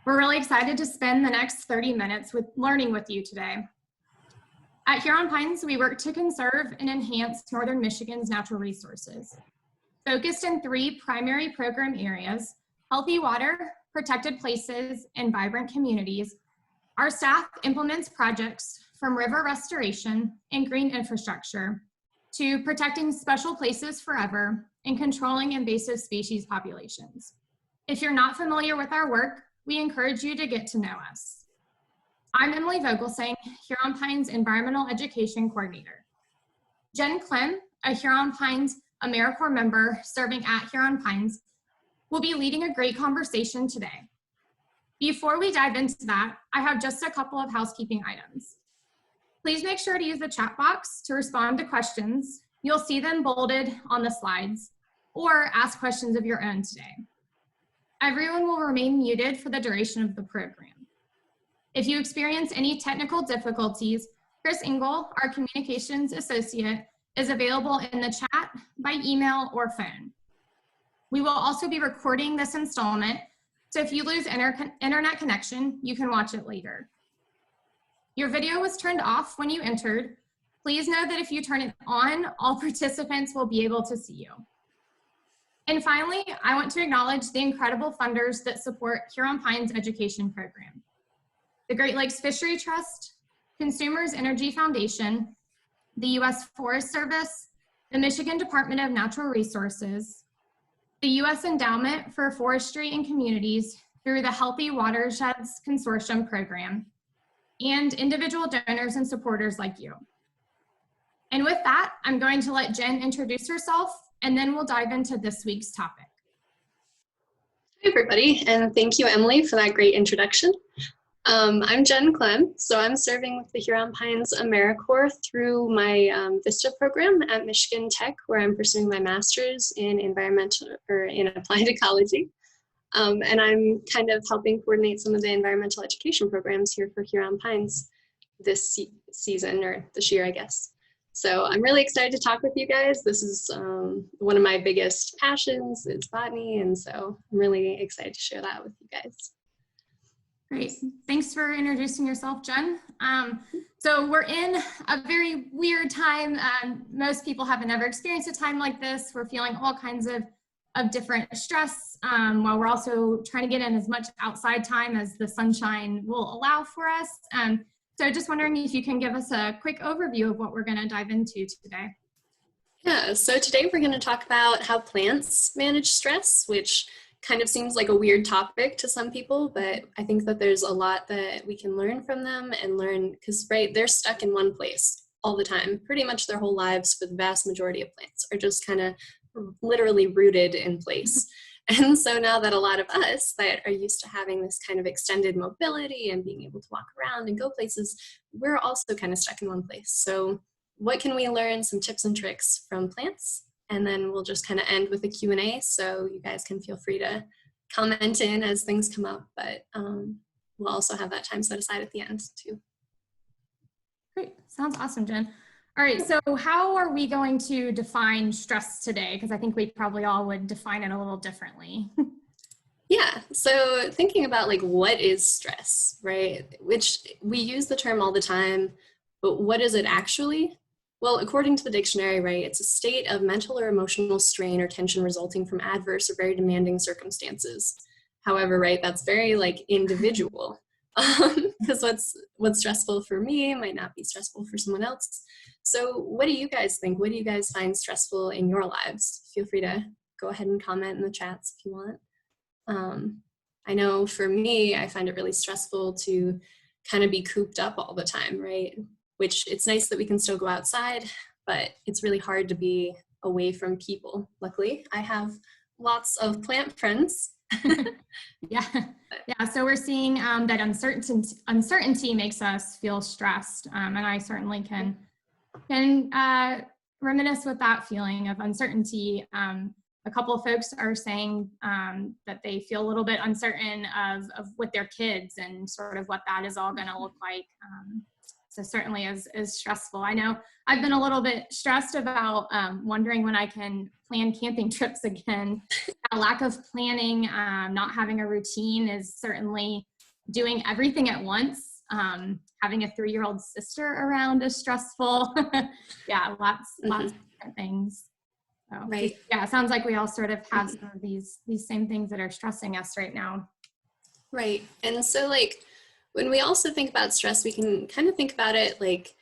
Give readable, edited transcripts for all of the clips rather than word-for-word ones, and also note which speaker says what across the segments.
Speaker 1: We're really excited to spend the next 30 minutes learning with you today. At Huron Pines, we work to conserve and enhance Northern Michigan's natural resources. Focused in 3 primary program areas: healthy water, protected places, and vibrant communities, our staff implements projects from river restoration and green infrastructure to protecting special places forever and controlling invasive species populations. If you're not familiar with our work, we encourage you to get to know us. I'm Emily Vogelgesang, Huron Pines Environmental Education Coordinator. Jen Klemm, a Huron Pines AmeriCorps member serving at Huron Pines, will be leading a great conversation today. Before we dive into that, I have just a couple of housekeeping items. Please make sure to use the chat box to respond to questions. You'll see them bolded on the slides, or ask questions of your own today. Everyone will remain muted for the duration of the program. If you experience any technical difficulties, Chris Engel, our communications associate, is available in the chat, by email, or phone. We will also be recording this installment, so if you lose internet connection, you can watch it later. Your video was turned off when you entered. Please know that if you turn it on, all participants will be able to see you. And finally, I want to acknowledge the incredible funders that support Huron Pines education program: the Great Lakes Fishery Trust, Consumers Energy Foundation, the U.S. Forest Service, the Michigan Department of Natural Resources, the U.S. Endowment for Forestry and Communities through the Healthy Watersheds Consortium program, and individual donors and supporters like you. And with that, I'm going to let Jen introduce herself, and then we'll dive into this week's topic.
Speaker 2: Hi everybody, and thank you, Emily, for that great introduction. I'm Jen Klemm, so I'm serving with the Huron Pines AmeriCorps through my VISTA program at Michigan Tech, where I'm pursuing my master's in applied ecology. And I'm kind of helping coordinate some of the environmental education programs here for Huron Pines this season, or this year, I guess. So I'm really excited to talk with you guys. This is one of my biggest passions, is botany, and so I'm really excited to share that with you guys.
Speaker 1: Great, thanks for introducing yourself, Jen. So we're in a very weird time. Most people haven't ever experienced a time like this. We're feeling all kinds of different stress, while we're also trying to get in as much outside time as the sunshine will allow for us. So just wondering if you can give us a quick overview of what we're going to dive into today.
Speaker 2: Yeah, so today we're going to talk about how plants manage stress, which kind of seems like a weird topic to some people, but I think that there's a lot that we can learn from them and because they're stuck in one place all the time. Pretty much their whole lives, for the vast majority of plants, are just kind of literally rooted in place. And so now that a lot of us that are used to having this kind of extended mobility and being able to walk around and go places, we're also kind of stuck in one place. So what can we learn? Some tips and tricks from plants. And then we'll just kind of end with a Q&A, so you guys can feel free to comment in as things come up, but we'll also have that time set aside at the end too.
Speaker 1: Great, sounds awesome, Jen. All right, so how are we going to define stress today? Because I think we probably all would define it a little differently.
Speaker 2: Yeah, so thinking about like what is stress, right? Which we use the term all the time, but what is it actually? Well, according to the dictionary, right, it's a state of mental or emotional strain or tension resulting from adverse or very demanding circumstances. However, right, that's very like individual, because what's stressful for me might not be stressful for someone else. So what do you guys think? What do you guys find stressful in your lives? Feel free to go ahead and comment in the chats if you want. I know for me, I find it really stressful to kind of be cooped up all the time, right? Which it's nice that we can still go outside, but it's really hard to be away from people. Luckily, I have lots of plant friends.
Speaker 1: Yeah. So we're seeing that uncertainty makes us feel stressed, and I certainly can reminisce with that feeling of uncertainty. A couple of folks are saying that they feel a little bit uncertain of with their kids and sort of what that is all going to look like. So certainly is stressful. I know I've been a little bit stressed about wondering when I can plan camping trips again. A lack of planning, not having a routine is certainly doing everything at once. Having a 3-year-old sister around is stressful. Yeah, lots of different things. So,
Speaker 2: Right.
Speaker 1: yeah, it sounds like we all sort of have some of these same things that are stressing us right now.
Speaker 2: Right. And so like when we also think about stress, we can kind of think about it like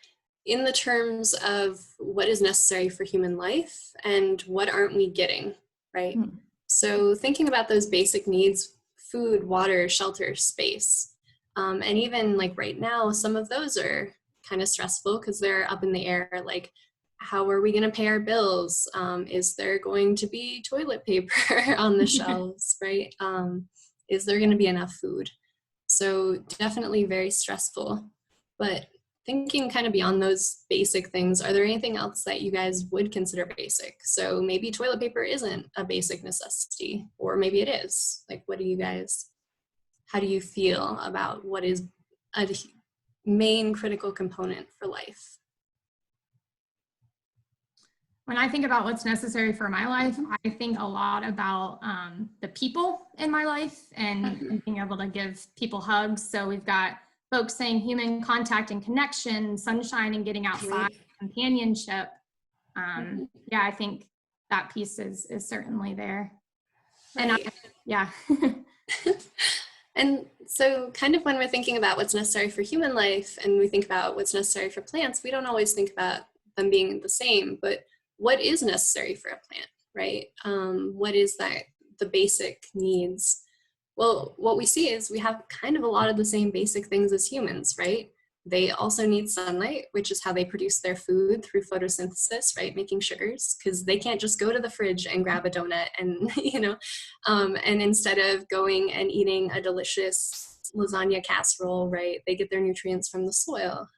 Speaker 2: in the terms of what is necessary for human life and what aren't we getting, right? So thinking about those basic needs, food, water, shelter, space, and even like right now, some of those are kind of stressful because they're up in the air. Like, how are we going to pay our bills? Is there going to be toilet paper on the shelves, right? Is there going to be enough food? So definitely very stressful. But thinking kind of beyond those basic things, are there anything else that you guys would consider basic? So maybe toilet paper isn't a basic necessity, or maybe it is. Like, how do you feel about what is a main critical component for life?
Speaker 1: When I think about what's necessary for my life, I think a lot about the people in my life and being able to give people hugs. So we've got folks saying human contact and connection, sunshine and getting outside, companionship. Yeah, I think that piece is certainly there.
Speaker 2: Right.
Speaker 1: Yeah.
Speaker 2: And so kind of when we're thinking about what's necessary for human life and we think about what's necessary for plants, we don't always think about them being the same, but what is necessary for a plant, right? What is that, the basic needs? Well, what we see is we have kind of a lot of the same basic things as humans, right? They also need sunlight, which is how they produce their food through photosynthesis, right? Making sugars, because they can't just go to the fridge and grab a donut and, and instead of going and eating a delicious lasagna casserole, right? They get their nutrients from the soil,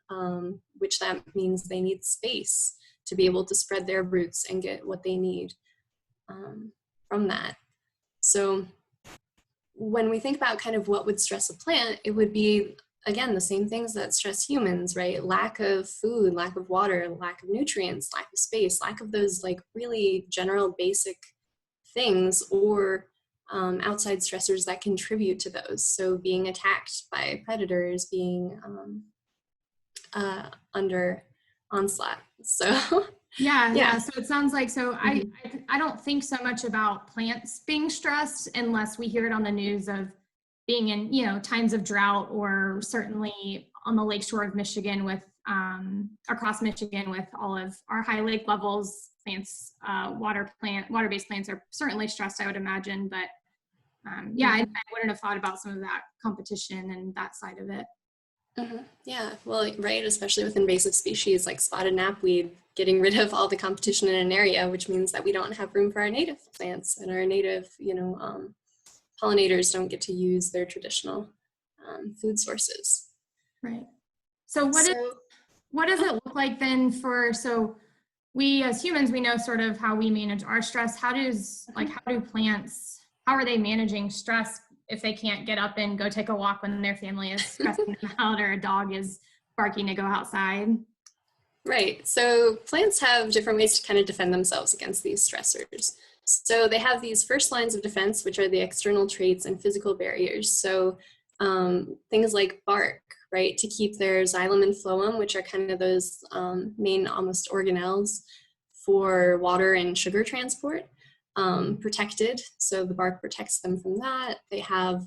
Speaker 2: which that means they need space to be able to spread their roots and get what they need from that. So when we think about kind of what would stress a plant, it would be, again, the same things that stress humans, right? Lack of food, lack of water, lack of nutrients, lack of space, lack of those like really general basic things, or outside stressors that contribute to those. So being attacked by predators, being under onslaught. So
Speaker 1: yeah. So it sounds like, I don't think so much about plants being stressed unless we hear it on the news of being in, times of drought, or certainly on the lakeshore of Michigan with, across Michigan with all of our high lake levels, plants, water-based plants are certainly stressed, I would imagine. But I wouldn't have thought about some of that competition and that side of it.
Speaker 2: Yeah, well, right, especially with invasive species like spotted knapweed, getting rid of all the competition in an area, which means that we don't have room for our native plants, and our native, pollinators don't get to use their traditional food sources.
Speaker 1: Right. So what does it look like then so we as humans, we know sort of how we manage our stress. How do plants, how are they managing stress if they can't get up and go take a walk when their family is stressing them out, or a dog is barking to go outside?
Speaker 2: Right. So plants have different ways to kind of defend themselves against these stressors. So they have these first lines of defense, which are the external traits and physical barriers. So things like bark, right, to keep their xylem and phloem, which are kind of those main almost organelles for water and sugar transport, protected. So the bark protects them from that. They have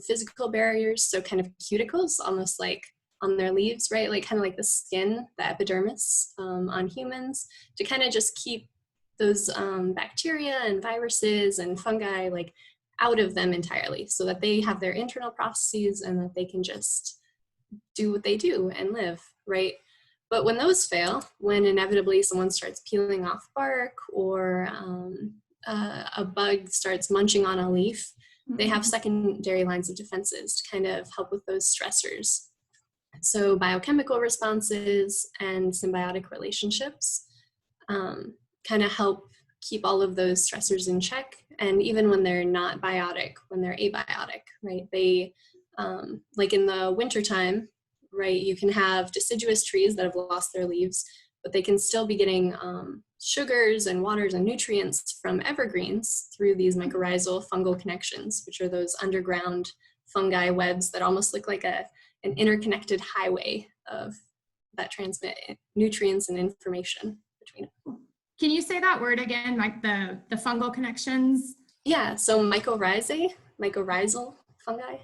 Speaker 2: physical barriers, so kind of cuticles, almost like on their leaves, right? Like kind of like the skin, the epidermis on humans, to kind of just keep those bacteria and viruses and fungi like out of them entirely, so that they have their internal processes and that they can just do what they do and live, right? But when those fail, when inevitably someone starts peeling off bark, or a bug starts munching on a leaf, they have secondary lines of defenses to kind of help with those stressors. So biochemical responses and symbiotic relationships kind of help keep all of those stressors in check. And even when they're not biotic, when they're abiotic, right? They, like in the wintertime, right, you can have deciduous trees that have lost their leaves, but they can still be getting sugars and waters and nutrients from evergreens through these mycorrhizal fungal connections, which are those underground fungi webs that almost look like an interconnected highway that transmit nutrients and information between them.
Speaker 1: Can you say that word again, like the fungal connections?
Speaker 2: Yeah, so mycorrhizae, mycorrhizal fungi.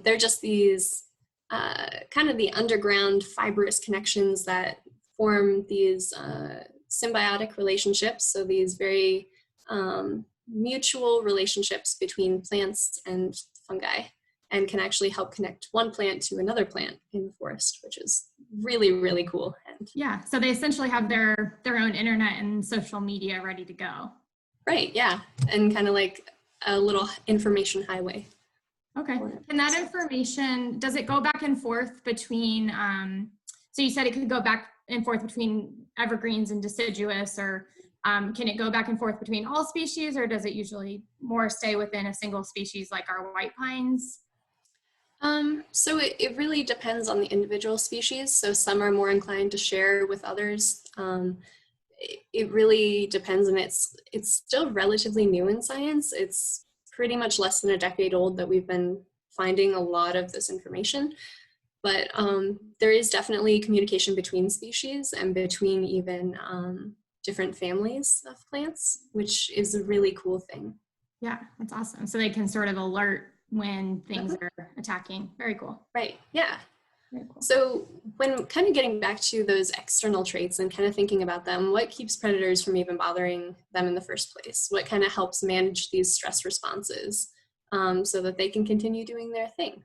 Speaker 2: They're just these kind of the underground fibrous connections that form these symbiotic relationships. So these very mutual relationships between plants and fungi, and can actually help connect one plant to another plant in the forest, which is really, really cool. And
Speaker 1: yeah, so they essentially have their own internet and social media ready to go.
Speaker 2: right, yeah, and kind of like a little information highway.
Speaker 1: Okay, and that information, does it go back and forth between, so you said it could go back and forth between evergreens and deciduous, or can it go back and forth between all species, or does it usually more stay within a single species like our white pines?
Speaker 2: So it really depends on the individual species. So some are more inclined to share with others. It really depends, and it's still relatively new in science. It's pretty much less than a decade old that we've been finding a lot of this information. But there is definitely communication between species and between even different families of plants, which is a really cool thing.
Speaker 1: Yeah, that's awesome. So they can sort of alert when things are attacking. Very cool.
Speaker 2: Right, yeah.
Speaker 1: Very cool.
Speaker 2: So when kind of getting back to those external traits and kind of thinking about them, what keeps predators from even bothering them in the first place? What kind of helps manage these stress responses so that they can continue doing their thing?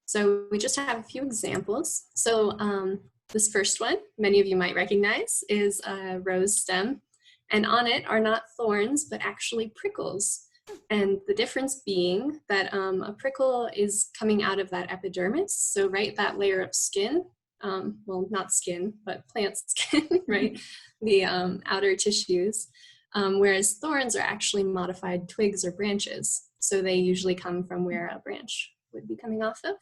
Speaker 2: So we just have a few examples. So this first one, many of you might recognize, is a rose stem. And on it are not thorns, but actually prickles. And the difference being that a prickle is coming out of that epidermis, so right, that layer of skin, well, not skin, but plant skin, right, the outer tissues, whereas thorns are actually modified twigs or branches, so they usually come from where a branch would be coming off of.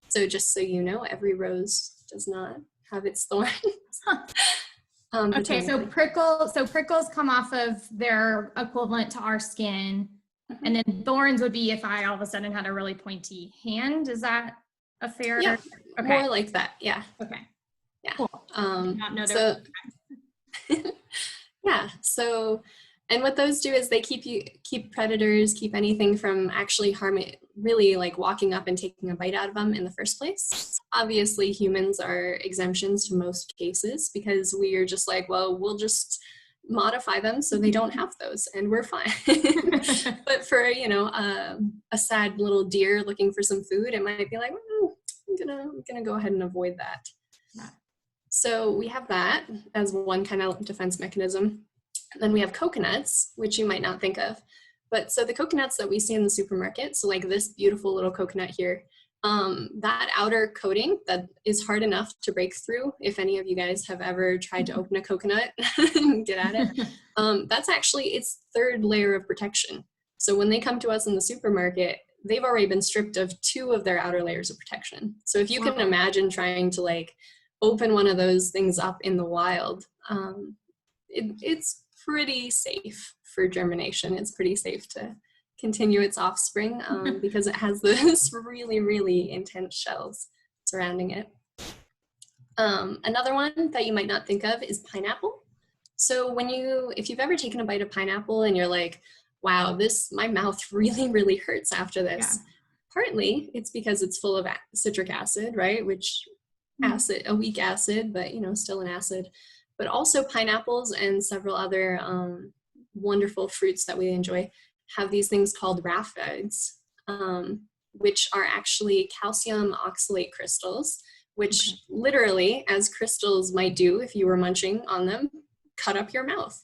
Speaker 2: So just so you know, every rose does not have its thorns.
Speaker 1: Okay, so prickles come off of their equivalent to our skin. And then thorns would be if I all of a sudden had a really pointy hand. Is that a fair?
Speaker 2: Yeah,
Speaker 1: okay.
Speaker 2: More like that. Yeah.
Speaker 1: Okay.
Speaker 2: Yeah.
Speaker 1: Cool. Did not know
Speaker 2: So, yeah. So, and what those do is they keep predators, keep anything from actually harming, really like walking up and taking a bite out of them in the first place. Obviously, humans are exemptions to most cases because we are just like, well, we'll just modify them so they don't have those and we're fine. But for a sad little deer looking for some food, it might be like, I'm gonna go ahead and avoid that.
Speaker 1: Yeah.
Speaker 2: So we have that as one kind of defense mechanism. And then we have coconuts, which you might not think of, but so the coconuts that we see in the supermarket, so like this beautiful little coconut here, that outer coating that is hard enough to break through, if any of you guys have ever tried to open a coconut and get at it, that's actually its third layer of protection. So when they come to us in the supermarket, they've already been stripped of 2 of their outer layers of protection. So if you can imagine trying to like open one of those things up in the wild, it's pretty safe for germination. It's pretty safe to continue its offspring because it has this really, really intense shells surrounding it. Another one that you might not think of is pineapple. So if you've ever taken a bite of pineapple and you're like, wow, my mouth really, really hurts after this. Yeah. Partly it's because it's full of citric acid, right? Which a weak acid, but still an acid. But also pineapples and several other wonderful fruits that we enjoy have these things called raphides, which are actually calcium oxalate crystals, which literally, as crystals might do if you were munching on them, cut up your mouth.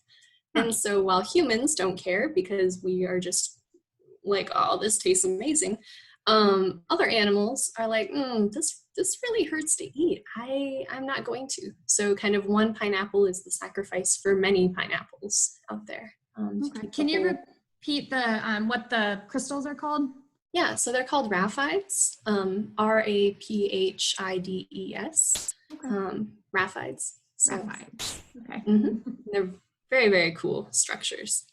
Speaker 2: And so while humans don't care because we are just like, oh, this tastes amazing, other animals are like, this really hurts to eat. I'm not going to. So kind of one pineapple is the sacrifice for many pineapples out there.
Speaker 1: Can you repeat what the crystals are called?
Speaker 2: Yeah, so they're called raphides, raphides, raphides. So,
Speaker 1: raphides, okay.
Speaker 2: They're very, very cool structures.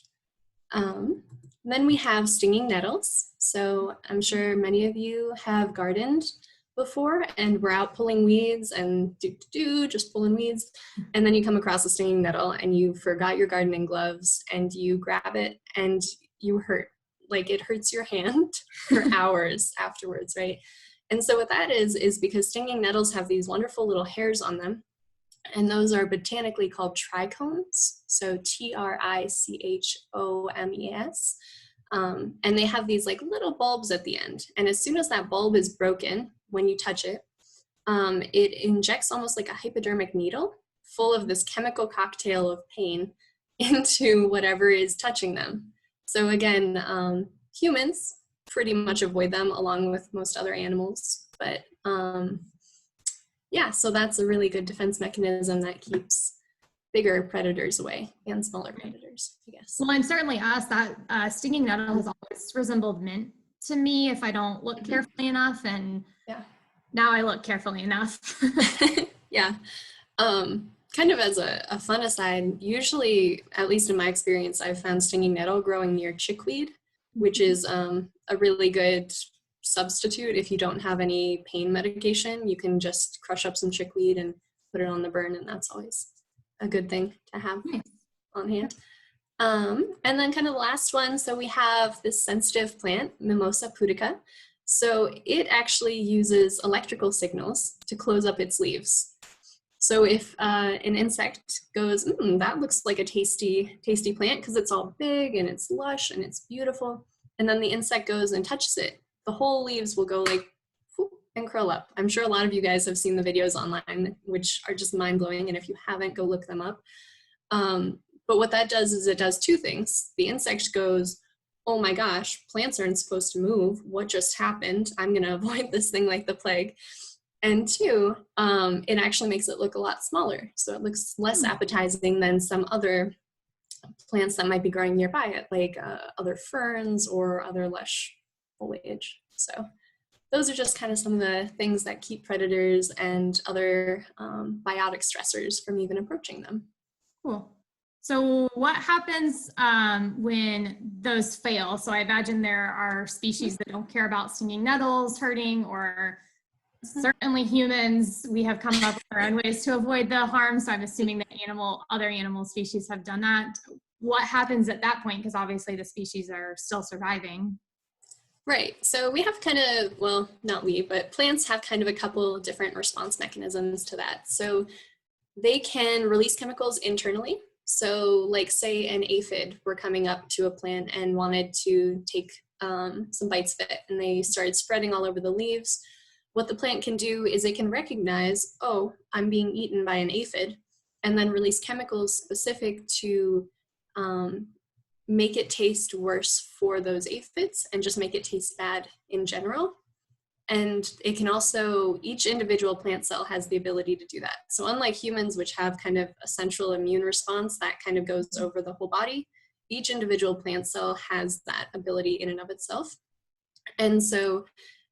Speaker 2: Then we have stinging nettles. So I'm sure many of you have gardened before and we're out pulling weeds and just pulling weeds. And then you come across a stinging nettle and you forgot your gardening gloves and you grab it and you hurt. Like it hurts your hand for hours afterwards, right? And so what that is because stinging nettles have these wonderful little hairs on them. And those are botanically called trichomes. So trichomes. And they have these like little bulbs at the end. And as soon as that bulb is broken, when you touch it, it injects almost like a hypodermic needle full of this chemical cocktail of pain into whatever is touching them. So again, humans pretty much avoid them along with most other animals. But yeah, so that's a really good defense mechanism that keeps bigger predators away and smaller predators, I guess.
Speaker 1: Well, and certainly us, that stinging nettle has always resembled mint to me if I don't look carefully enough, and now I look carefully enough.
Speaker 2: Yeah. Kind of as a fun aside, usually, at least in my experience, I've found stinging nettle growing near chickweed, which is a really good substitute if you don't have any pain medication. You can just crush up some chickweed and put it on the burn, and that's always a good thing to have on hand. And then kind of the last one, so we have this sensitive plant, Mimosa pudica. So it actually uses electrical signals to close up its leaves. So if an insect goes, that looks like a tasty plant because it's all big and it's lush and it's beautiful, and then the insect goes and touches it, the whole leaves will go like whoop, and curl up. I'm sure a lot of you guys have seen the videos online, which are just mind-blowing, and if you haven't, go look them up. But what that does is it does two things. The insect goes, oh my gosh, plants aren't supposed to move. What just happened? I'm going to avoid this thing like the plague. And two, it actually makes it look a lot smaller. So it looks less appetizing than some other plants that might be growing nearby it, like other ferns or other lush foliage. So those are just kind of some of the things that keep predators and other biotic stressors from even approaching them.
Speaker 1: Cool. So what happens when those fail? So I imagine there are species that don't care about stinging nettles hurting, or certainly humans, we have come up with our own ways to avoid the harm. So I'm assuming that other animal species have done that. What happens at that point? Because obviously the species are still surviving.
Speaker 2: Right. So we have kind of, well, not we, but plants have kind of a couple different response mechanisms to that. So they can release chemicals internally. So like say an aphid were coming up to a plant and wanted to take some bites of it, and they started spreading all over the leaves. What the plant can do is it can recognize, oh, I'm being eaten by an aphid, and then release chemicals specific to make it taste worse for those aphids and just make it taste bad in general. And it can also, each individual plant cell has the ability to do that. So unlike humans, which have kind of a central immune response that kind of goes over the whole body, each individual plant cell has that ability in and of itself. And so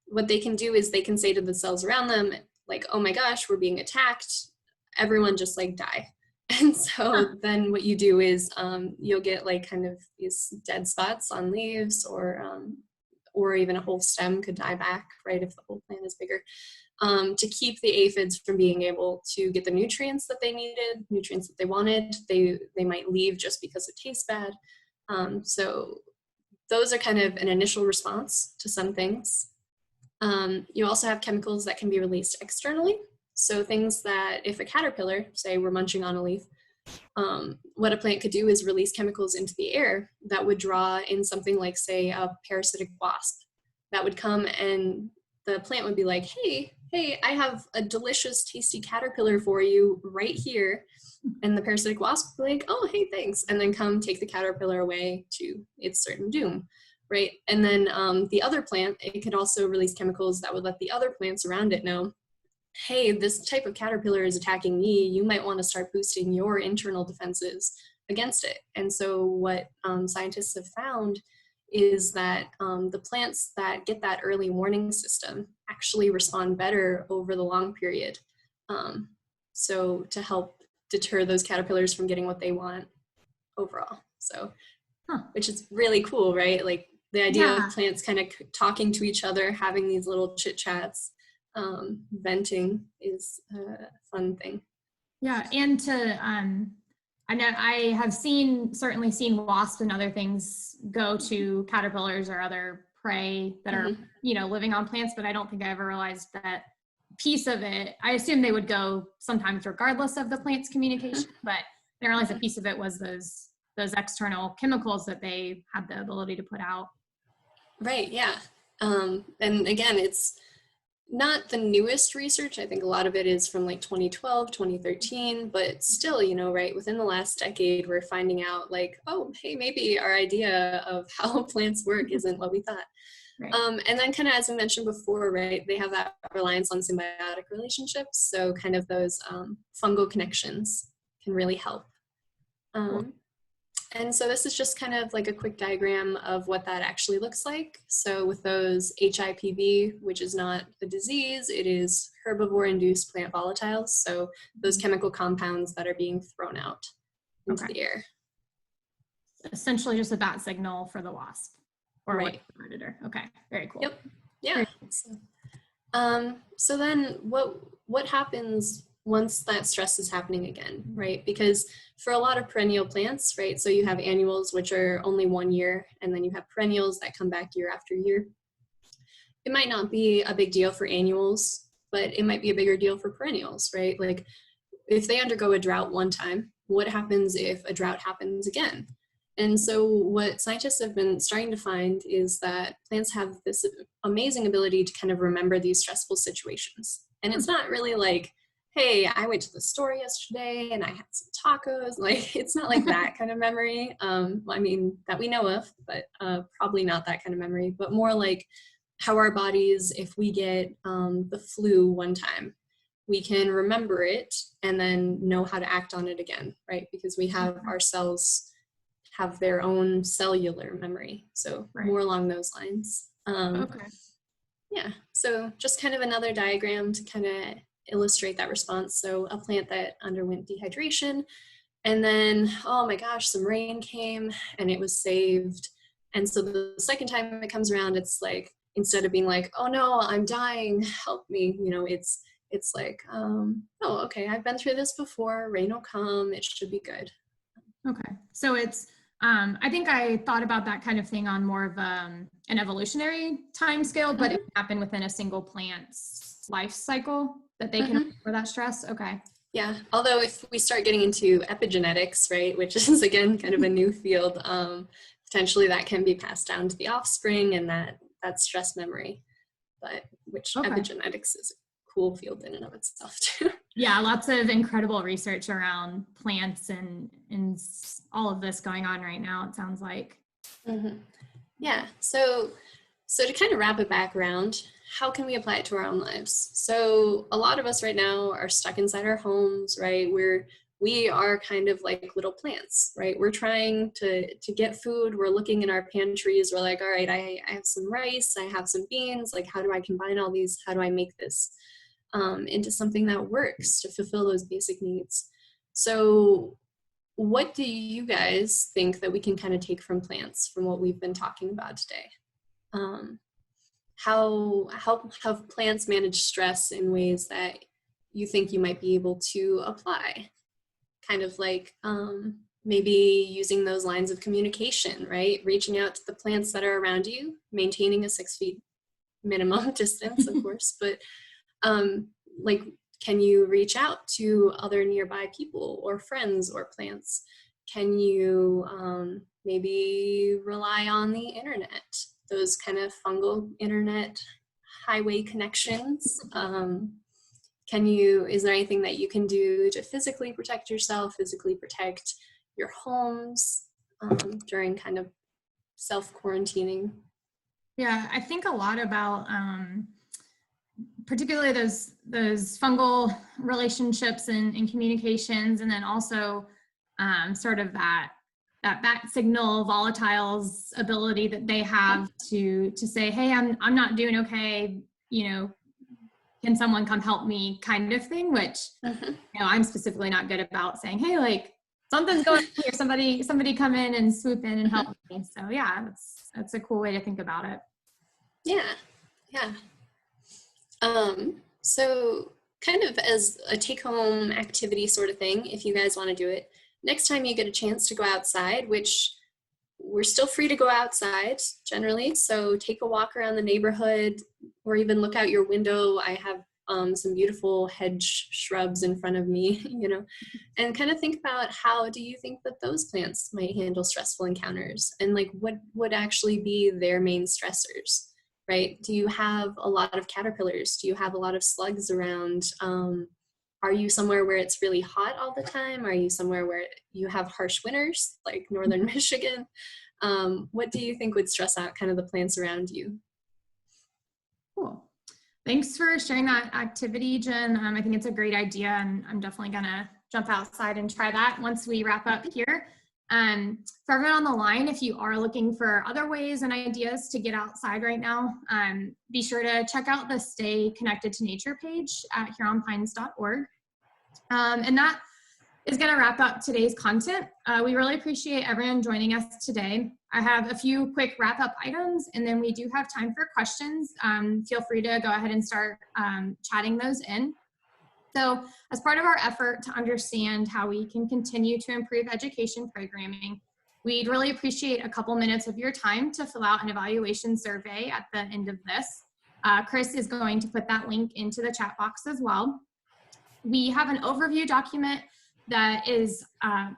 Speaker 2: what they can do is they can say to the cells around them, like, oh my gosh, we're being attacked, everyone just like die. And so then what you do is you'll get like kind of these dead spots on leaves, or even a whole stem could die back, right, if the whole plant is bigger, to keep the aphids from being able to get the nutrients that they needed, nutrients that they wanted. They might leave just because it tastes bad. So those are kind of an initial response to some things. You also have chemicals that can be released externally. So things that if a caterpillar, say we're munching on a leaf, what a plant could do is release chemicals into the air that would draw in something like, say, a parasitic wasp that would come, and the plant would be like, hey, I have a delicious, tasty caterpillar for you right here. And the parasitic wasp would be like, oh, hey, thanks. And then come take the caterpillar away to its certain doom, right? And then the other plant, it could also release chemicals that would let the other plants around it know, hey, this type of caterpillar is attacking me. You might want to start boosting your internal defenses against it. And so what scientists have found is that the plants that get that early warning system actually respond better over the long period. So to help deter those caterpillars from getting what they want overall. So, which is really cool, right? Like The idea
Speaker 1: Yeah.
Speaker 2: of plants kind of talking to each other, having these little chit chats, venting is a fun thing.
Speaker 1: Yeah, and I know I have certainly seen wasps and other things go to caterpillars or other prey that are, living on plants, but I don't think I ever realized that piece of it. I assume they would go sometimes regardless of the plant's communication, but I didn't realize a piece of it was those external chemicals that they had the ability to put out.
Speaker 2: Right, yeah. And again, it's not the newest research. I think a lot of it is from like 2012, 2013, but still, right, within the last decade, we're finding out like, oh, hey, maybe our idea of how plants work isn't what we thought. Right. And then kind of, as I mentioned before, right, they have that reliance on symbiotic relationships. So kind of those fungal connections can really help. And so this is just kind of like a quick diagram of what that actually looks like. So with those HIPV, which is not a disease, it is herbivore-induced plant volatiles. So those chemical compounds that are being thrown out into the air.
Speaker 1: Essentially just a bat signal for the wasp. Or
Speaker 2: right.
Speaker 1: the predator. Okay, very cool.
Speaker 2: Yep. Yeah. So then what happens once that stress is happening again, right? Because for a lot of perennial plants, right, so you have annuals, which are only 1 year, and then you have perennials that come back year after year. It might not be a big deal for annuals, but it might be a bigger deal for perennials, right? Like if they undergo a drought one time, what happens if a drought happens again? And so what scientists have been starting to find is that plants have this amazing ability to kind of remember these stressful situations. And it's not really like, hey, I went to the store yesterday and I had some tacos. Like, it's not like that kind of memory. I mean, that we know of, but probably not that kind of memory, but more like how our bodies, if we get the flu one time, we can remember it and then know how to act on it again, right? Because we have our cells have their own cellular memory. So more along those lines.
Speaker 1: Okay.
Speaker 2: Yeah, so just kind of another diagram to kind of illustrate that response. So a plant that underwent dehydration, and then, oh my gosh, some rain came and it was saved. And so the second time it comes around, it's like, instead of being like, oh no, I'm dying, help me, it's like, oh, okay, I've been through this before, rain will come, it should be good.
Speaker 1: Okay, so it's, I think I thought about that kind of thing on more of an evolutionary time scale, but it happened within a single plant's life cycle that they can remember that stress. Okay.
Speaker 2: Yeah, although if we start getting into epigenetics, right, which is again kind of a new field, potentially that can be passed down to the offspring and that stress memory, but which epigenetics is a cool field in and of itself too.
Speaker 1: Yeah, lots of incredible research around plants and all of this going on right now, it sounds like.
Speaker 2: Yeah, so to kind of wrap it back around, how can we apply it to our own lives? So a lot of us right now are stuck inside our homes, right? We are kind of like little plants, right? We're trying to get food. We're looking in our pantries. We're like, all right, I have some rice, I have some beans. Like, how do I combine all these? How do I make this into something that works to fulfill those basic needs? So what do you guys think that we can kind of take from plants, from what we've been talking about today? How have plants manage stress in ways that you think you might be able to apply? Kind of like maybe using those lines of communication, right? Reaching out to the plants that are around you, maintaining a 6 feet minimum distance, of course, but like, can you reach out to other nearby people or friends or plants? Can you maybe rely on the internet, those kind of fungal internet highway connections? Is there anything that you can do to physically protect yourself, physically protect your homes during kind of self-quarantining?
Speaker 1: Yeah, I think a lot about particularly those fungal relationships and communications, and then also sort of that bat signal volatiles ability that they have to say, hey, I'm not doing okay, can someone come help me, kind of thing, which I'm specifically not good about saying, hey, like, something's going on here. Somebody come in and swoop in and help me. So yeah, that's a cool way to think about it.
Speaker 2: Yeah. So kind of as a take-home activity sort of thing, if you guys want to do it, next time you get a chance to go outside, which we're still free to go outside generally, so take a walk around the neighborhood or even look out your window. I have some beautiful hedge shrubs in front of me, and kind of think about how do you think that those plants might handle stressful encounters, and like what would actually be their main stressors, right? Do you have a lot of caterpillars? Do you have a lot of slugs around? Are you somewhere where it's really hot all the time? Are you somewhere where you have harsh winters, like northern Michigan? What do you think would stress out kind of the plants around you?
Speaker 1: Cool. Thanks for sharing that activity, Jen. I think it's a great idea, and I'm definitely gonna jump outside and try that once we wrap up here. For everyone on the line, if you are looking for other ways and ideas to get outside right now, be sure to check out the Stay Connected to Nature page at huronpines.org. And that is going to wrap up today's content. We really appreciate everyone joining us today. I have a few quick wrap-up items, and then we do have time for questions. Feel free to go ahead and start chatting those in. So as part of our effort to understand how we can continue to improve education programming, we'd really appreciate a couple minutes of your time to fill out an evaluation survey at the end of this. Chris is going to put that link into the chat box as well. We have an overview document that is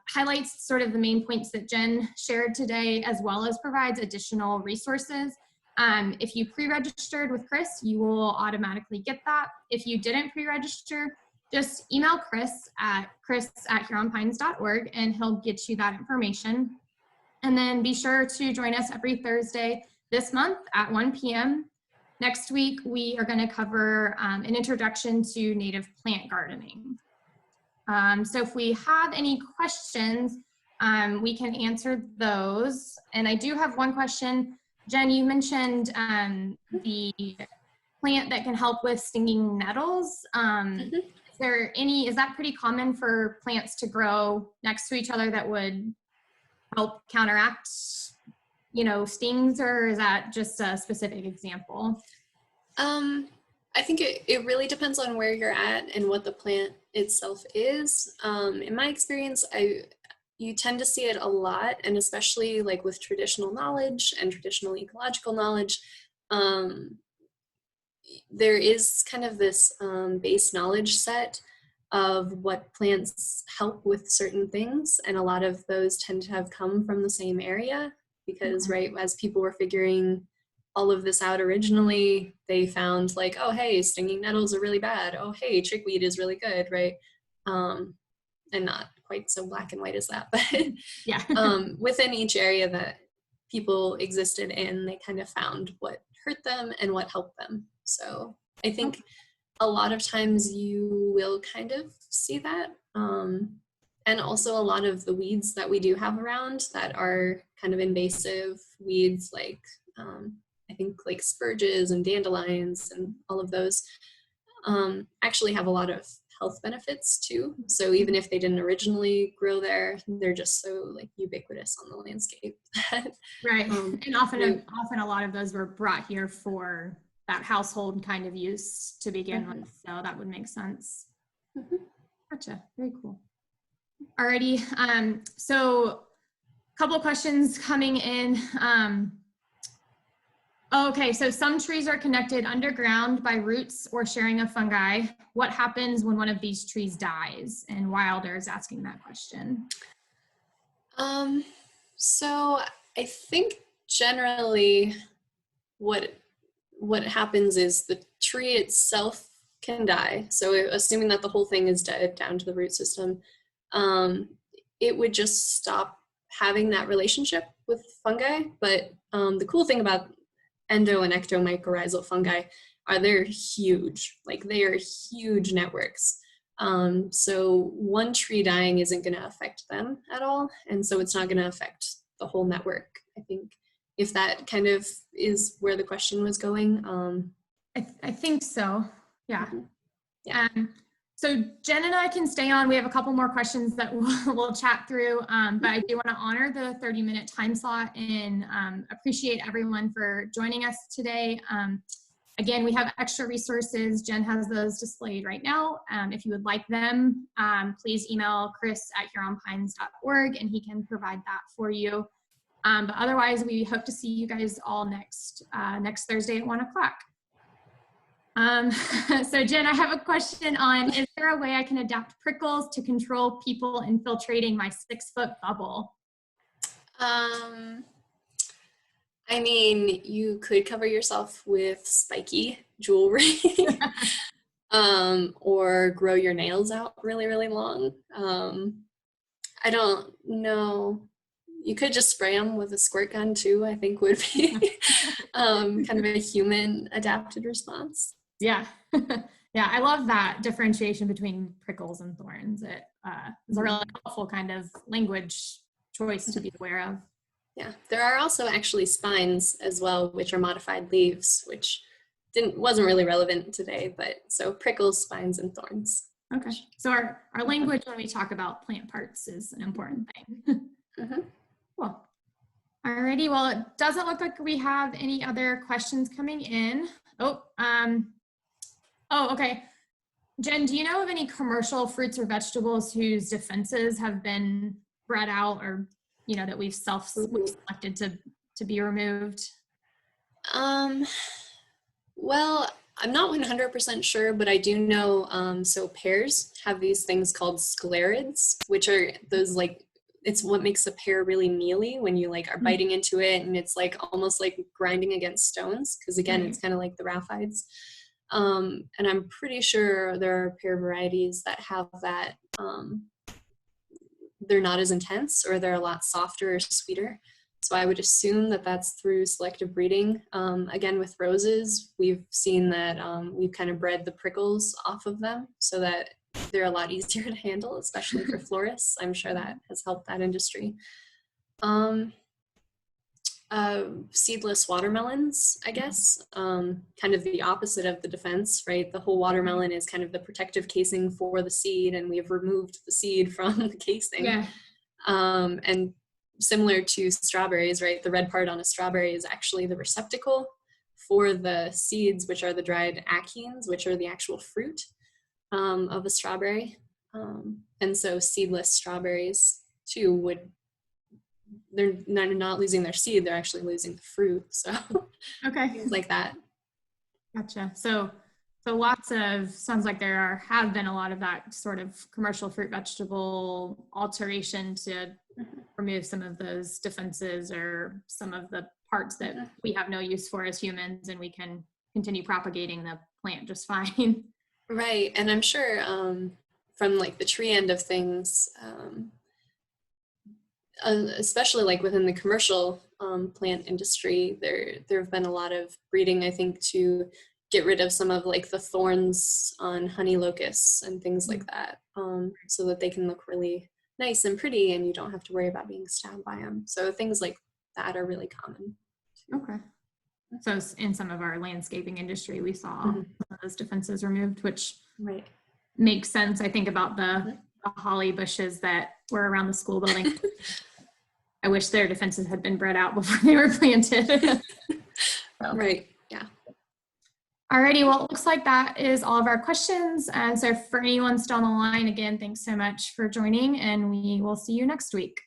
Speaker 1: highlights sort of the main points that Jen shared today, as well as provides additional resources. If you pre-registered with Chris, you will automatically get that. If you didn't pre-register, just email Chris at huronpines.org and he'll get you that information. And then be sure to join us every Thursday this month at 1 p.m. Next week, we are going to cover an introduction to native plant gardening. So if we have any questions, we can answer those. And I do have one question. Jen, you mentioned the plant that can help with stinging nettles. Is that pretty common for plants to grow next to each other that would help counteract, stings, or is that just a specific example?
Speaker 2: I think it really depends on where you're at and what the plant itself is. In my experience, you tend to see it a lot, and especially like with traditional knowledge and traditional ecological knowledge, there is kind of this base knowledge set of what plants help with certain things, and a lot of those tend to have come from the same area because, right, as people were figuring all of this out originally, they found like, oh, hey, stinging nettles are really bad. Oh, hey, chickweed is really good, right? And not quite so black and white as that, but
Speaker 1: yeah.
Speaker 2: Within each area that people existed in, they kind of found what hurt them and what helped them. So I think a lot of times you will kind of see that. And also a lot of the weeds that we do have around that are kind of invasive weeds, like I think like spurges and dandelions and all of those actually have a lot of health benefits too. So even if they didn't originally grow there, they're just so like ubiquitous on the landscape.
Speaker 1: Right. And often a lot of those were brought here for that household kind of use to begin with. So that would make sense. Gotcha. Very cool. Alrighty. So a couple questions coming in. Okay, so some trees are connected underground by roots or sharing a fungi. What happens when one of these trees dies? And Wilder is asking that question.
Speaker 2: So I think generally what happens is the tree itself can die. So assuming that the whole thing is dead down to the root system, it would just stop having that relationship with fungi. But the cool thing about endo and ectomycorrhizal fungi are they're huge. Like they are huge networks. So one tree dying isn't going to affect them at all. And so it's not going to affect the whole network. I think if that kind of is where the question was going.
Speaker 1: I think so. Yeah.
Speaker 2: Yeah.
Speaker 1: So Jen and I can stay on. We have a couple more questions that we'll chat through, but I do want to honor the 30-minute time slot and appreciate everyone for joining us today. Again, we have extra resources. Jen has those displayed right now. If you would like them, please email chris@huronpines.org and he can provide that for you. But otherwise, we hope to see you guys all next Thursday at 1 o'clock. So Jen, I have a question on, is there a way I can adapt prickles to control people infiltrating my 6-foot bubble?
Speaker 2: I mean, you could cover yourself with spiky jewelry or grow your nails out really, really long. I don't know. You could just spray them with a squirt gun too, I think would be kind of a human adapted response.
Speaker 1: Yeah. Yeah, I love that differentiation between prickles and thorns. It is a really helpful kind of language choice to be aware of.
Speaker 2: Yeah, there are also actually spines as well, which are modified leaves, which wasn't really relevant today, but so prickles, spines, and thorns.
Speaker 1: Okay, so our language when we talk about plant parts is an important thing. Cool. Alrighty, well, it doesn't look like we have any other questions coming in. Okay. Jen, do you know of any commercial fruits or vegetables whose defenses have been bred out or, you know, that we've selected to be removed?
Speaker 2: Well, I'm not 100% sure, but I do know, so pears have these things called sclerids, which are those like, it's what makes a pear really mealy when you like are biting into it and it's like almost like grinding against stones, because again, it's kind of like the rhaphides. And I'm pretty sure there are pear varieties that have that, they're not as intense or they're a lot softer or sweeter. So I would assume that that's through selective breeding. Again, with roses, we've seen that we've kind of bred the prickles off of them so that they're a lot easier to handle, especially for florists. I'm sure that has helped that industry. Seedless watermelons, I guess, kind of the opposite of the defense, right? The whole watermelon is kind of the protective casing for the seed, and we have removed the seed from the casing.
Speaker 1: Yeah.
Speaker 2: And similar to strawberries, right? The red part on a strawberry is actually the receptacle for the seeds, which are the dried achenes, which are the actual fruit of a strawberry. And so seedless strawberries too they're not losing their seed, they're actually losing the fruit. So
Speaker 1: okay,
Speaker 2: things like that.
Speaker 1: Gotcha. So sounds like there have been a lot of that sort of commercial fruit vegetable alteration to remove some of those defenses or some of the parts that we have no use for as humans, and we can continue propagating the plant just fine.
Speaker 2: Right, and I'm sure from like the tree end of things, especially like within the commercial plant industry, there have been a lot of breeding, I think, to get rid of some of like the thorns on honey locusts and things like that, so that they can look really nice and pretty and you don't have to worry about being stabbed by them. So things like that are really common.
Speaker 1: Okay. So in some of our landscaping industry, we saw some of those defenses removed, which makes sense. I think about the holly bushes that were around the school building. I wish their defenses had been bred out before they were planted. So.
Speaker 2: Right, yeah.
Speaker 1: Alrighty, well, it looks like that is all of our questions. And so for anyone still on the line, again, thanks so much for joining, and we will see you next week.